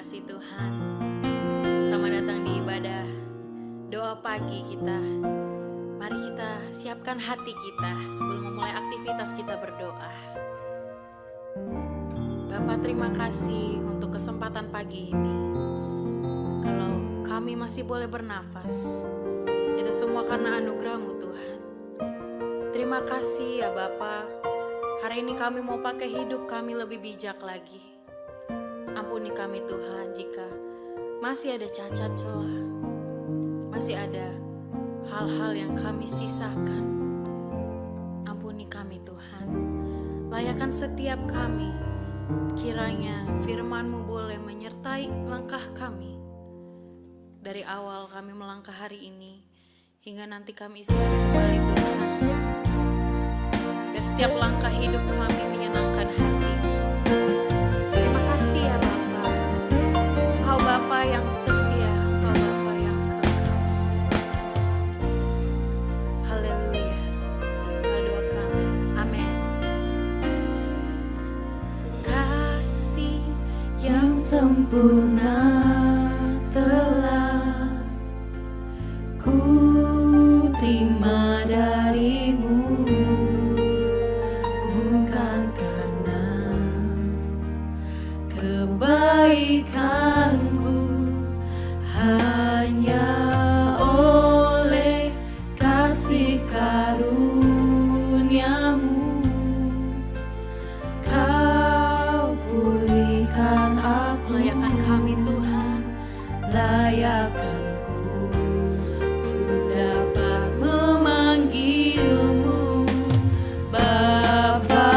kasih Tuhan, selamat datang di ibadah doa pagi kita. Mari kita siapkan hati kita sebelum memulai aktivitas kita berdoa. Bapa, terima kasih untuk kesempatan pagi ini. Kalau kami masih boleh bernafas, itu semua karena anugerah-Mu Tuhan. Terima kasih ya Bapa, hari ini kami mau pakai hidup kami lebih bijak lagi. Ampuni kami Tuhan jika masih ada cacat celah, masih ada hal-hal yang kami sisakan. Ampuni kami Tuhan, layakkan setiap kami. Kiranya firman-Mu boleh menyertai langkah kami dari awal kami melangkah hari ini hingga nanti kami istirahat kembali Tuhan. Biar setiap langkah hidup kami menyenangkan hati. Terima kasih ya Bapa, Engkau Bapa yang setia, Engkau Bapa yang kekal. Haleluya. Doa kami, amin. Kasih yang sempurna telah ku terima dari-Mu, bukan karena kebaikanku, hanya oleh kasih karunia-Mu Kau pulihkan aku. Layakkan kami Tuhan, layakkanku ku dapat memanggil-Mu Bapa.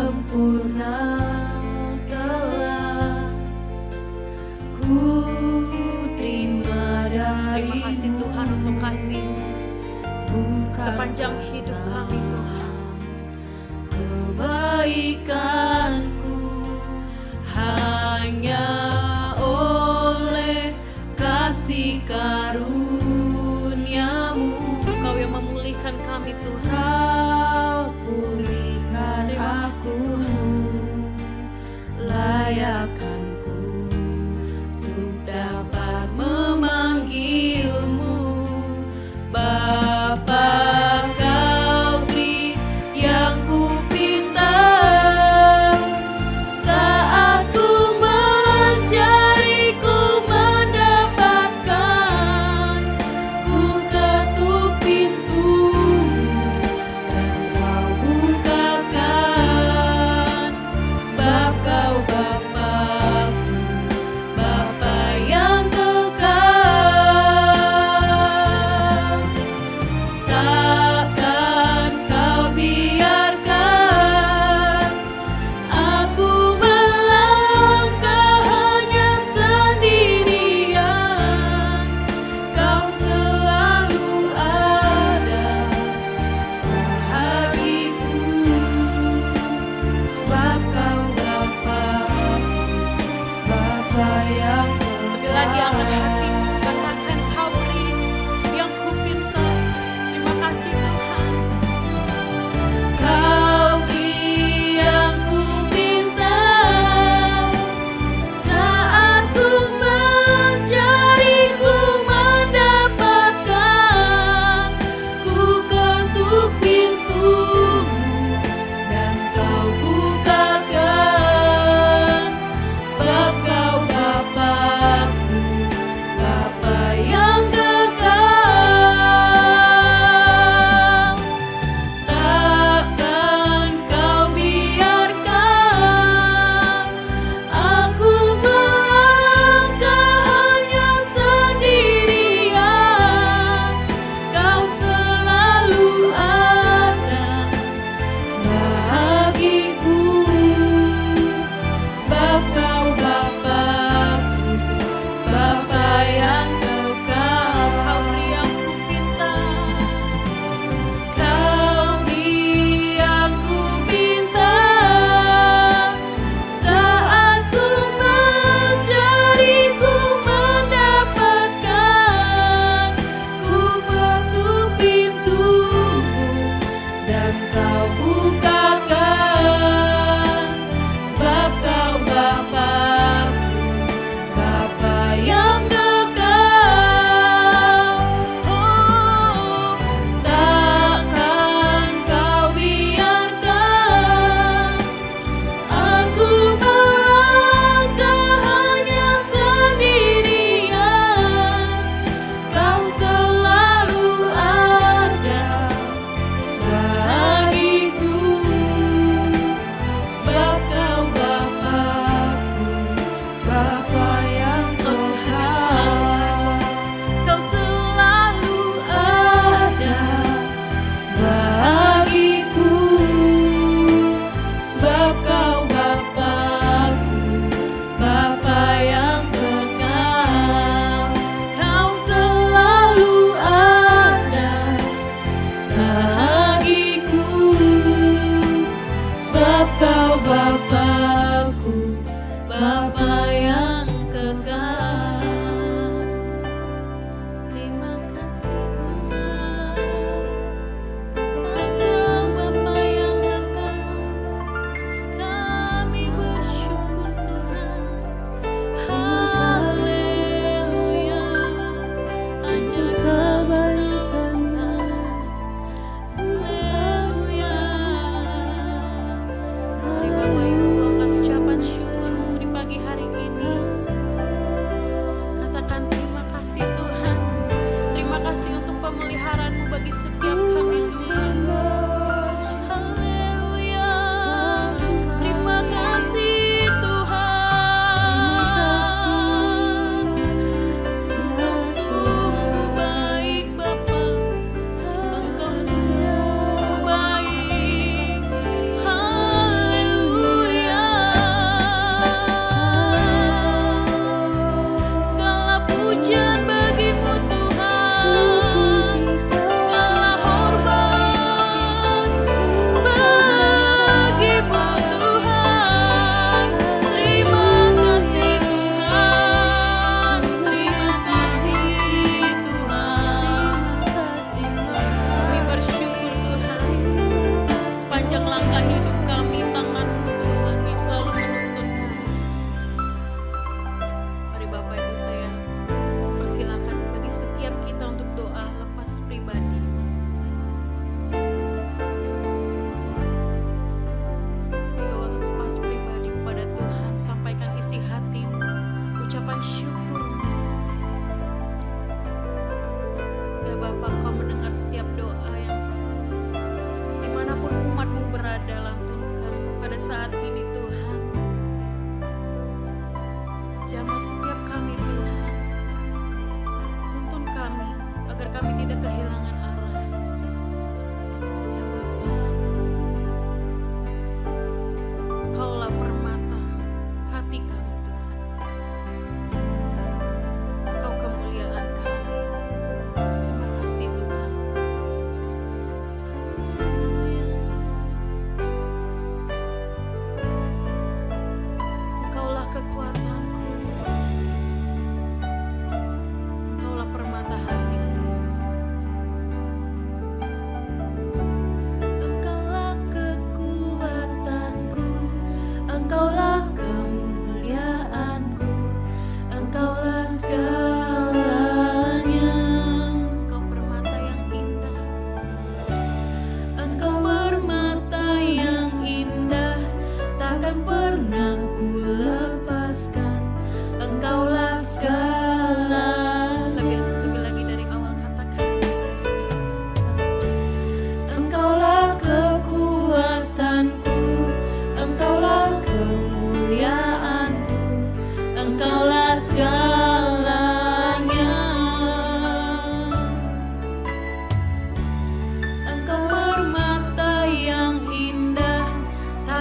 sempurna telah ku terima dari Terima kasih Tuhan untuk kasih-Mu sepanjang hidup kami Tuhan. Kebaikanku hanya oleh kasih karunia-Mu. Kau yang memulihkan kami Tuhan. Kau pulihkan aku, layakkanku untuk dapat memanggil-Mu Bapa. Kau beri yang ku pinta saat ku mencari, ku mendapatkan. Ku ketuk pintu-Mu dan Kau bukakan, sebab Kau Bapa-Ku, Bapa yang kekal. Takkan Kau biarkan aku melangkah hanya sendirian. Kau selalu ada bagiku, sebab Kau Bapa-Ku, Bapa yang Lebih lagi angkat hati, katakan Kau beri yang ku pinta. Terima kasih Tuhan. Kau beri yang ku pinta saat ku mencari, ku mendapatkan. Ku ketuk pintu-Mu dan Kau bukakan, sebab Kau Bapa-Ku, Bapa yang kekal. Takkan Kau biarkan aku melangkah hanya sendirian. Kau selalu ada bagiku, sebab Kau Bapa-Ku, Bapa yang kekal. Kau beri yang ku pinta. Kau beri yang ku pinta saat ku mencari, ku mendapatkan. Ku ketuk pintu-Mu dan Kau bukakan, sebab Kau Bapa-Ku, Bapa yang kekal. Oh, takkan Kau biarkan aku melangkah hanya sendirian. Kau selalu ada bagiku, sebab Kau Bapa-Ku, Bapa yang kekal. Kau selalu ada bagiku, sebab Kau Bapa-Ku, Bapa yang kekal. Kau selalu ada bagiku, sebab Kau Bapa-Ku, Bapa yang kekal. Terima kasih Tuhan, Engkau Bapa yang kekal. Kami bersyukur Tuhan. Haleluya. Ajar kebaikan-Mu. Haleluya. Mari Bapak Ibu angkat ucapan syukur-Mu di pagi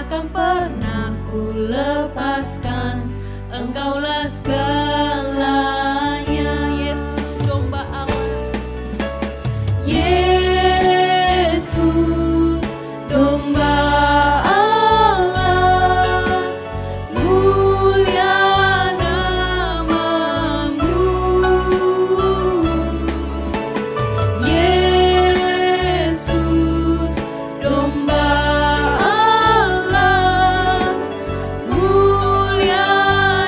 takkan pernah ku lepaskan. Engkaulah segalanya, Yesus domba Allah. Yesus domba Allah, mulia namamu. Yesus domba Allah, mulia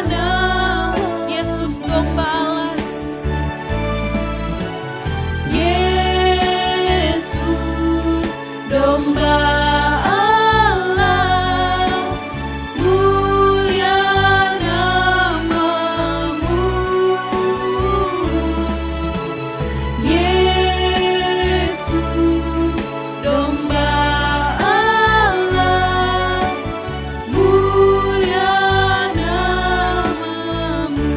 nama. Yesus domba Allah. Yesus domba Allah, mulia namamu. Yesus domba Allah, mulia namamu.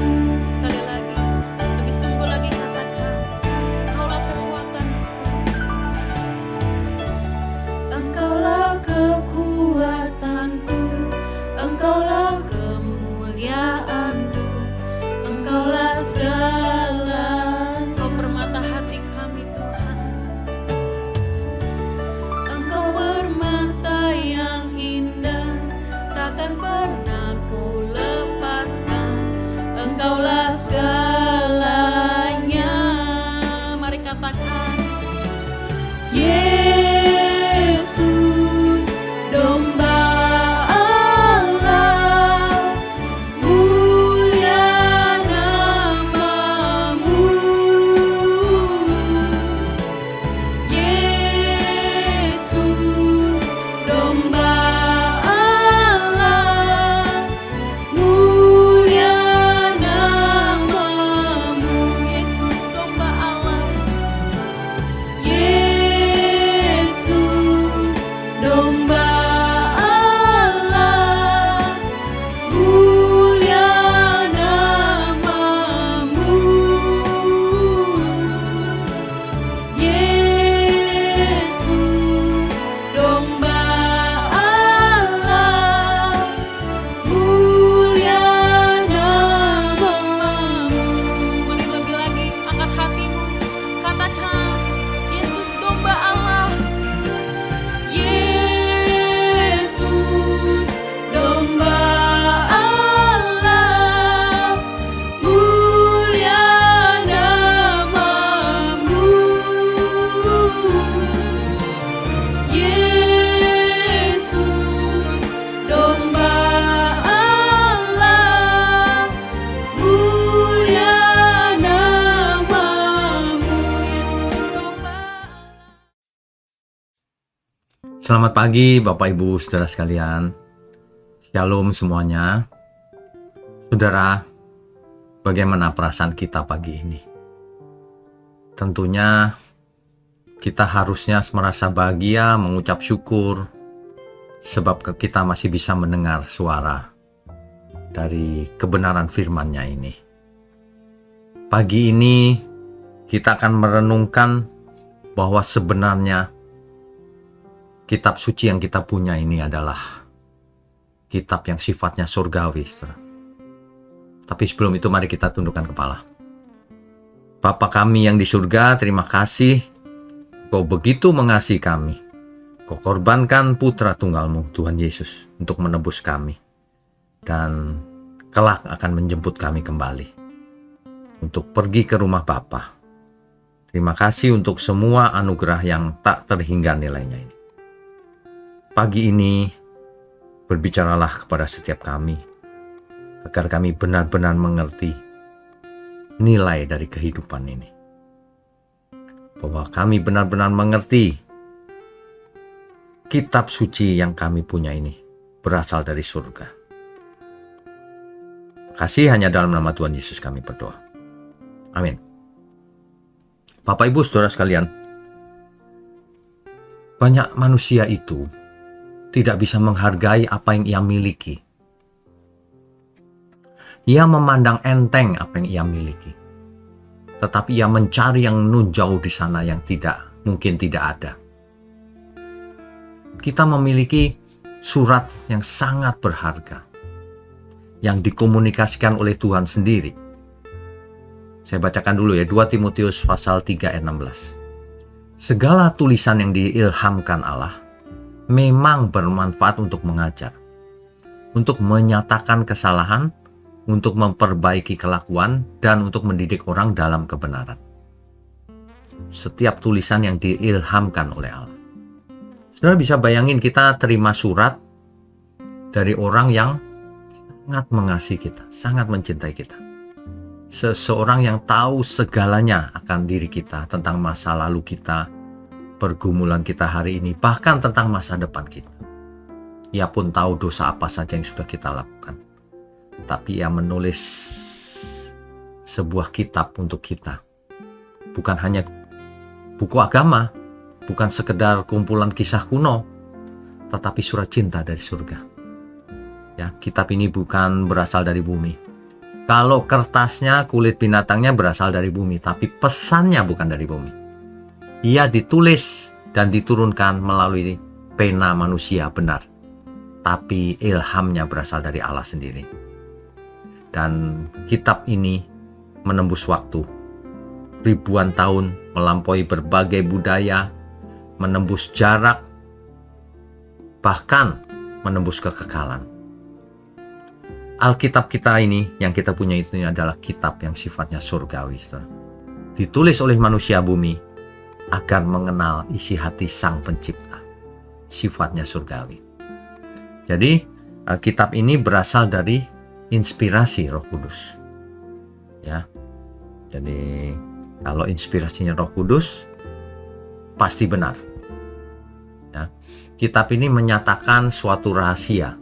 Sekali lagi, lebih sungguh lagi katakan, Engkaulah kekuatanku. Engkaulah kekuatanku, Engkaulah kemuliaanku, Engkaulah segalanya. Engkau permata hati kami Tuhan. Engkau permata yang indah, takkan pernah ku lepaskan. Engkaulah segalanya. Mari katakan, Yesus domba Allah, mulia namamu. Yesus domba Allah, mulia namamu. Yesus domba Allah. Yesus domba Allah, mulia namamu. Yesus domba Allah, mulia namamu. Mari lebih lagi angkat hatimu, katakan, Yesus domba Allah. Yesus domba Allah, mulia namamu. Yesus domba Allah, mulia namamu. Yesus domba. Selamat pagi Bapak Ibu Saudara sekalian. Shalom semuanya. Saudara, bagaimana perasaan kita pagi ini? Tentunya kita harusnya merasa bahagia, mengucap syukur sebab kita masih bisa mendengar suara dari kebenaran firman-Nya ini. Pagi ini kita akan merenungkan bahwa sebenarnya kitab suci yang kita punya ini adalah kitab yang sifatnya surgawi, saudara. Tapi sebelum itu mari kita tundukkan kepala. Bapa kami yang di surga, terima kasih Kau begitu mengasihi kami. Kau korbankan putra tunggalmu, Tuhan Yesus, untuk menebus kami. Dan kelak akan menjemput kami kembali untuk pergi ke rumah Bapa. Terima kasih untuk semua anugerah yang tak terhingga nilainya ini. Pagi ini, berbicaralah kepada setiap kami, agar kami benar-benar mengerti nilai dari kehidupan ini. Bahwa kami benar-benar mengerti kitab suci yang kami punya ini berasal dari surga. Kasih hanya dalam nama Tuhan Yesus kami berdoa. Amin. Bapak Ibu Saudara sekalian, banyak manusia itu tidak bisa menghargai apa yang ia miliki. Ia memandang enteng apa yang ia miliki. Tetapi ia mencari yang nun jauh di sana yang mungkin tidak ada. Kita memiliki surat yang sangat berharga yang dikomunikasikan oleh Tuhan sendiri. Saya bacakan dulu ya, 2 Timotius pasal 3 ayat 16. Segala tulisan yang diilhamkan Allah memang bermanfaat untuk mengajar, untuk menyatakan kesalahan, untuk memperbaiki kelakuan, dan untuk mendidik orang dalam kebenaran. Setiap tulisan yang diilhamkan oleh Allah. Saudara bisa bayangin kita terima surat dari orang yang sangat mengasihi kita, sangat mencintai kita. Seseorang yang tahu segalanya akan diri kita, tentang masa lalu kita, pergumulan kita hari ini, bahkan tentang masa depan kita. Ia pun tahu dosa apa saja yang sudah kita lakukan. Tapi ia menulis sebuah kitab untuk kita. Bukan hanya buku agama, bukan sekedar kumpulan kisah kuno, tetapi surat cinta dari surga. Ya, kitab ini bukan berasal dari bumi. Kalau kertasnya, kulit binatangnya berasal dari bumi, tapi pesannya bukan dari bumi. Ia ditulis dan diturunkan melalui pena manusia, benar. Tapi ilhamnya berasal dari Allah sendiri. Dan kitab ini menembus waktu. Ribuan tahun melampaui berbagai budaya, menembus jarak, bahkan menembus kekekalan. Alkitab kita ini, yang kita punya itu adalah kitab yang sifatnya surgawi. Ditulis oleh manusia bumi agar mengenal isi hati Sang Pencipta. Sifatnya surgawi. Jadi, kitab ini berasal dari inspirasi Roh Kudus. Ya. Jadi, kalau inspirasinya Roh Kudus, pasti benar. Ya. Kitab ini menyatakan suatu rahasia.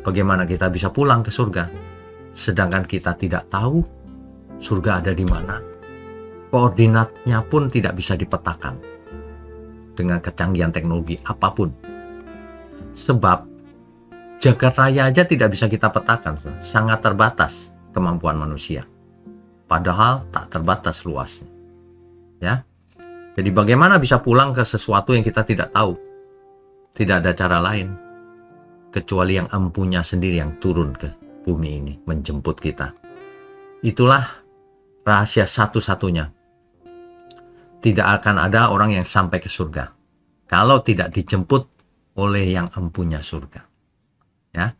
Bagaimana kita bisa pulang ke surga, sedangkan kita tidak tahu surga ada di mana. Koordinatnya pun tidak bisa dipetakan dengan kecanggihan teknologi apapun. Sebab jagat raya aja tidak bisa kita petakan, sangat terbatas kemampuan manusia. Padahal tak terbatas luasnya. Ya. Jadi bagaimana bisa pulang ke sesuatu yang kita tidak tahu? Tidak ada cara lain kecuali yang empunya sendiri yang turun ke bumi ini menjemput kita. Itulah rahasia satu-satunya. Tidak akan ada orang yang sampai ke surga kalau tidak dijemput oleh yang empunya surga. Ya.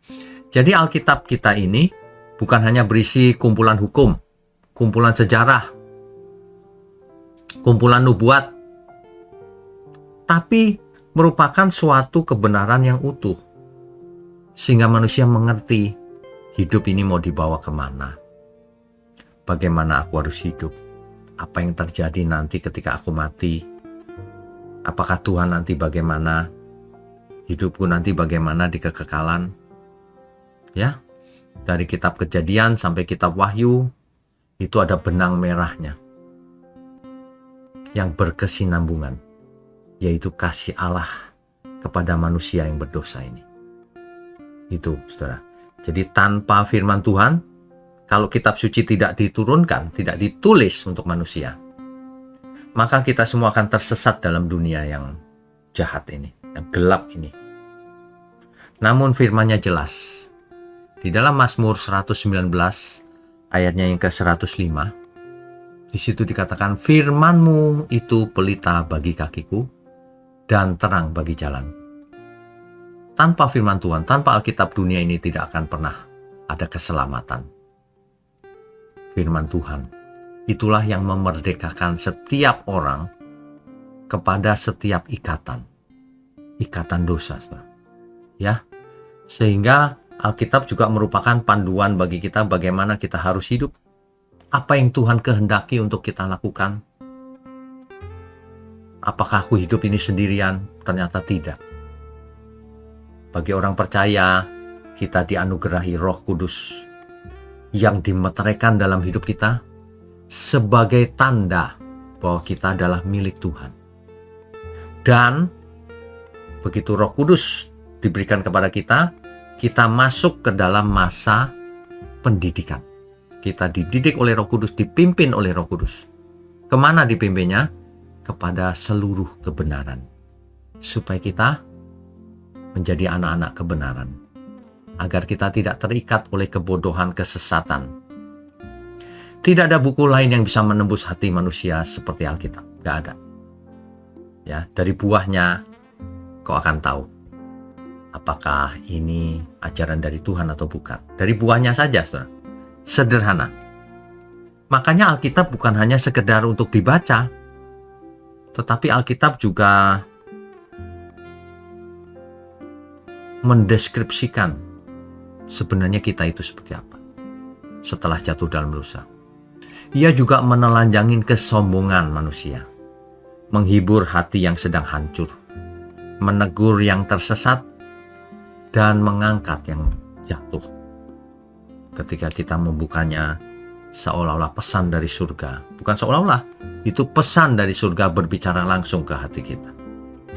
Jadi Alkitab kita ini bukan hanya berisi kumpulan hukum, kumpulan sejarah, kumpulan nubuat, tapi merupakan suatu kebenaran yang utuh. Sehingga manusia mengerti hidup ini mau dibawa kemana. Bagaimana aku harus hidup. Apa yang terjadi nanti ketika aku mati. Apakah Tuhan nanti bagaimana. Hidupku nanti bagaimana di kekekalan. Ya, dari kitab Kejadian sampai kitab Wahyu, itu ada benang merahnya. Yang berkesinambungan. Yaitu kasih Allah kepada manusia yang berdosa ini. Itu, saudara. Jadi tanpa firman Tuhan, kalau kitab suci tidak diturunkan, tidak ditulis untuk manusia, maka kita semua akan tersesat dalam dunia yang jahat ini, yang gelap ini. Namun firman-Nya jelas. Di dalam Mazmur 119, ayatnya yang ke-105, di situ dikatakan, firman-Mu itu pelita bagi kakiku dan terang bagi jalan. Tanpa firman Tuhan, tanpa Alkitab, dunia ini tidak akan pernah ada keselamatan. Firman Tuhan, itulah yang memerdekakan setiap orang kepada setiap ikatan. Ikatan dosa. Ya, sehingga Alkitab juga merupakan panduan bagi kita bagaimana kita harus hidup. Apa yang Tuhan kehendaki untuk kita lakukan. Apakah aku hidup ini sendirian? Ternyata tidak. Bagi orang percaya, kita dianugerahi Roh Kudus yang dimeteraikan dalam hidup kita sebagai tanda bahwa kita adalah milik Tuhan. Dan begitu Roh Kudus diberikan kepada kita, kita masuk ke dalam masa pendidikan. Kita dididik oleh Roh Kudus, dipimpin oleh Roh Kudus. Kemana dipimpinnya? Kepada seluruh kebenaran. Supaya kita menjadi anak-anak kebenaran, agar kita tidak terikat oleh kebodohan kesesatan. Tidak ada buku lain yang bisa menembus hati manusia seperti Alkitab. Gak ada. Ya, dari buahnya kau akan tahu apakah ini ajaran dari Tuhan atau bukan. Dari buahnya saja, saudara. Sederhana. Makanya Alkitab bukan hanya sekedar untuk dibaca, tetapi Alkitab juga mendeskripsikan sebenarnya kita itu seperti apa setelah jatuh dalam dosa. Ia juga menelanjangin kesombongan manusia, menghibur hati yang sedang hancur, menegur yang tersesat, dan mengangkat yang jatuh. Ketika kita membukanya, seolah-olah pesan dari surga. Bukan seolah-olah, itu pesan dari surga berbicara langsung ke hati kita.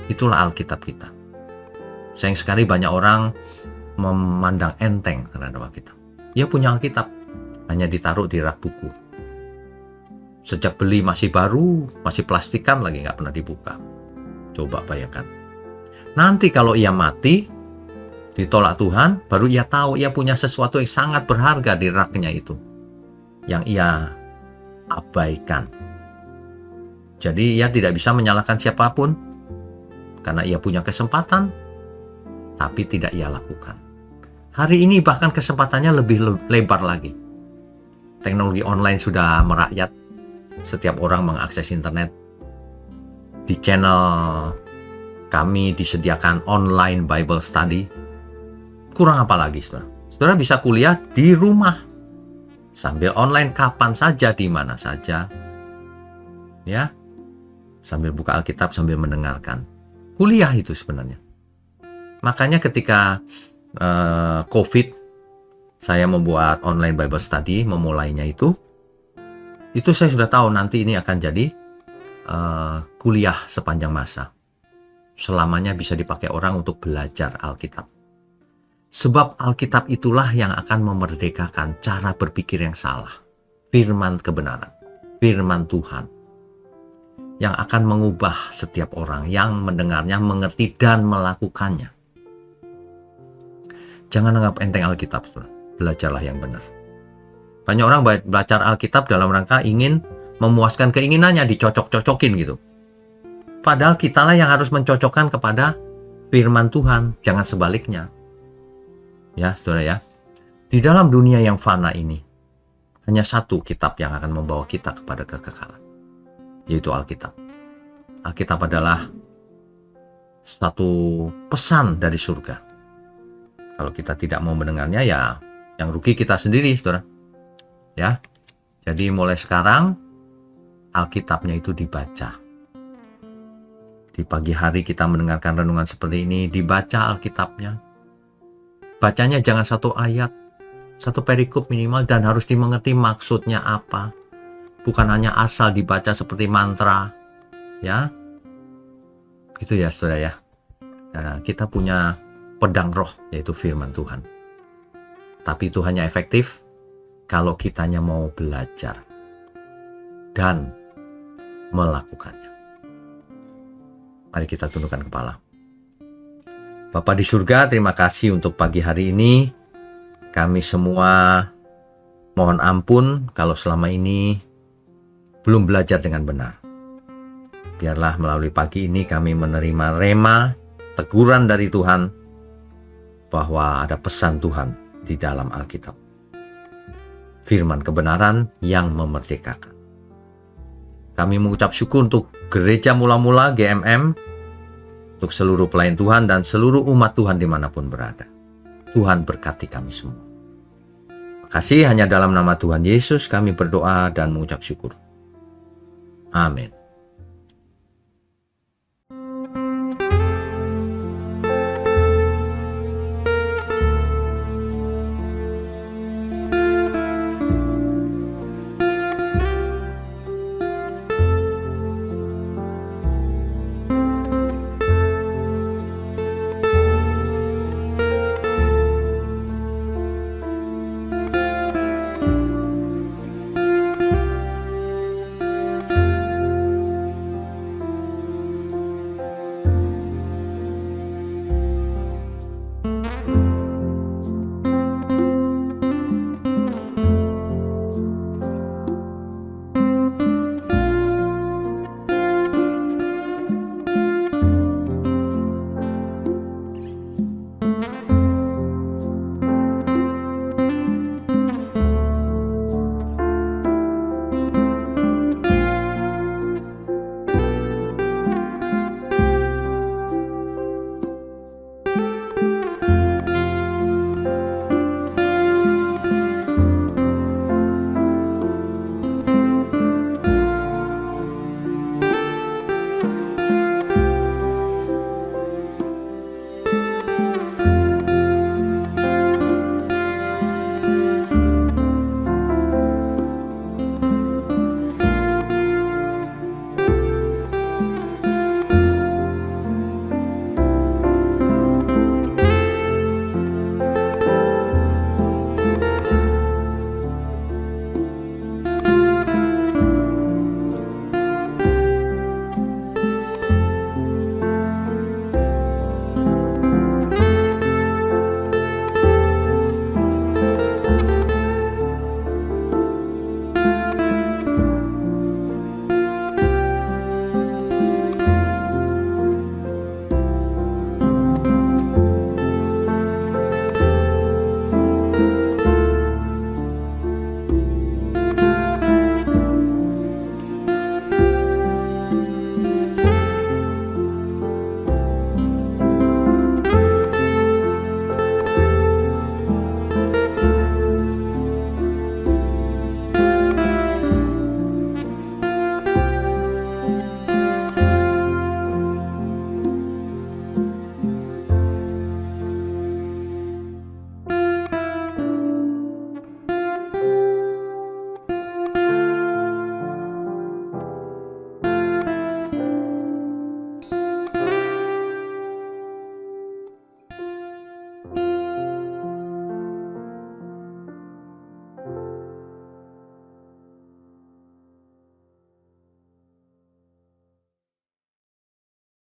Itulah Alkitab kita. Sayang sekali banyak orang memandang enteng terhadap Alkitab. Ia punya Alkitab, hanya ditaruh di rak buku. Sejak beli masih baru, masih plastikan lagi, nggak pernah dibuka. Coba bayangkan. Nanti kalau ia mati, ditolak Tuhan, baru ia tahu ia punya sesuatu yang sangat berharga di raknya itu, yang ia abaikan. Jadi ia tidak bisa menyalahkan siapapun, karena ia punya kesempatan, tapi tidak ia lakukan. Hari ini bahkan kesempatannya lebih lebar lagi. Teknologi online sudah merakyat. Setiap orang mengakses internet. Di channel kami disediakan online Bible study. Kurang apa lagi, saudara? Saudara bisa kuliah di rumah, sambil online kapan saja, di mana saja. Ya, sambil buka Alkitab, sambil mendengarkan. Kuliah itu sebenarnya. Makanya ketika COVID, saya membuat online Bible study, memulainya itu saya sudah tahu nanti ini akan jadi kuliah sepanjang masa. Selamanya bisa dipakai orang untuk belajar Alkitab. Sebab Alkitab itulah yang akan memerdekakan cara berpikir yang salah. Firman kebenaran, firman Tuhan, yang akan mengubah setiap orang yang mendengarnya, mengerti, dan melakukannya. Jangan anggap enteng Alkitab, belajarlah yang benar. Banyak orang belajar Alkitab dalam rangka ingin memuaskan keinginannya, dicocok-cocokin gitu. Padahal kitalah yang harus mencocokkan kepada firman Tuhan, jangan sebaliknya. Ya, saudara ya. Di dalam dunia yang fana ini, hanya satu kitab yang akan membawa kita kepada kekekalan, yaitu Alkitab. Alkitab adalah satu pesan dari surga. Kalau kita tidak mau mendengarnya, ya yang rugi kita sendiri, saudara. Ya, jadi mulai sekarang Alkitabnya itu dibaca. Di pagi hari kita mendengarkan renungan seperti ini, dibaca Alkitabnya. Bacanya jangan satu ayat, satu perikop minimal, dan harus dimengerti maksudnya apa. Bukan hanya asal dibaca seperti mantra, ya. Gitu ya, saudara ya. Nah, kita punya pedang roh, yaitu firman Tuhan. Tapi itu hanya efektif kalau kitanya mau belajar dan melakukannya. Mari kita tundukkan kepala. Bapa di surga, terima kasih untuk pagi hari ini. Kami semua mohon ampun kalau selama ini belum belajar dengan benar. Biarlah melalui pagi ini kami menerima rema, teguran dari Tuhan, bahwa ada pesan Tuhan di dalam Alkitab. Firman kebenaran yang memerdekakan. Kami mengucap syukur untuk Gereja Mula-Mula GMM, untuk seluruh pelayan Tuhan dan seluruh umat Tuhan dimanapun berada. Tuhan berkati kami semua. Terima kasih, hanya dalam nama Tuhan Yesus kami berdoa dan mengucap syukur. Amin.